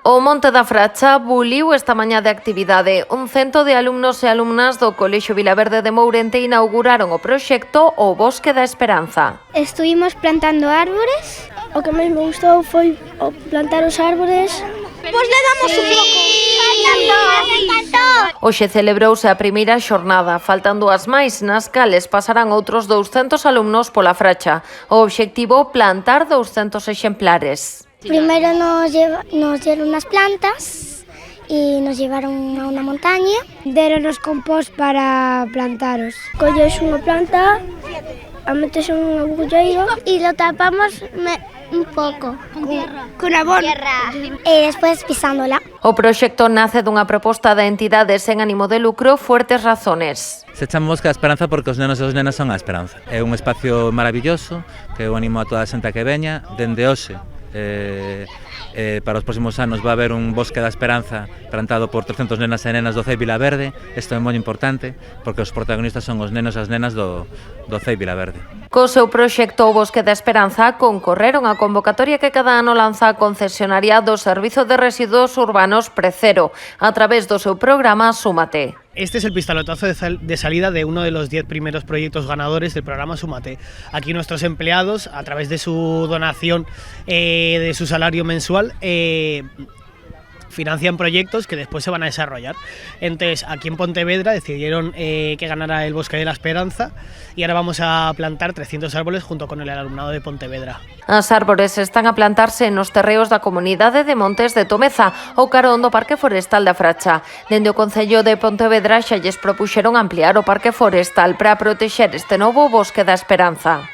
O Monte da Fracha buliu esta mañá de actividade. Un cento de alumnos e alumnas do Colexio Vilaverde de Mourente inauguraron o proxecto O Bosque da Esperanza. Estuvimos plantando árbores. O que máis me gustou foi plantar os árbores. Pois le damos un pouco. Hoxe celebrouse a primeira xornada, faltan dúas máis, nas cales pasarán outros 200 alumnos pola Fracha. O obxectivo, plantar 200 exemplares. Primeiro nos dieron unas plantas y nos llevaron a una montaña. Deronnos compost para plantaros. Colles unha planta, a metes en un agulleiro y lo tapamos un poco con abono y después pisándola. O proxecto nace dunha proposta da entidade sen ánimo de lucro Fuertes Razones. Se chama Bosque da Esperanza porque os nenos e as nenas son a esperanza. É un espacio maravilloso que eu animo a toda a xente a que veña. Dende hoxe, para os próximos anos va a haber un Bosque da Esperanza plantado por 300 nenas e nenas do CEI Vilaverde. Isto é moi importante porque os protagonistas son os nenos e as nenas do CEI Vilaverde. Co seu proxecto O Bosque da Esperanza concorreron a convocatoria que cada ano lanza a concesionaria do Servizo de Residuos Urbanos Precero a través do seu programa Súmate. Este es el pistoletazo de salida de uno de los 10 primeros proyectos ganadores del programa Súmate. Aquí nuestros empleados, a través de su donación, de su salario mensual, financian proyectos que después se van a desarrollar. Entonces, aquí en Pontevedra decidieron que ganara el Bosque de la Esperanza y ahora vamos a plantar 300 árboles junto con el alumnado de Pontevedra. As árbores están a plantarse nos terreos da comunidade de Montes de Tomeza, o carón do Parque Forestal da Fracha. Dende o Concello de Pontevedra xa lles propuxeron ampliar o Parque Forestal para protexer este novo Bosque da Esperanza.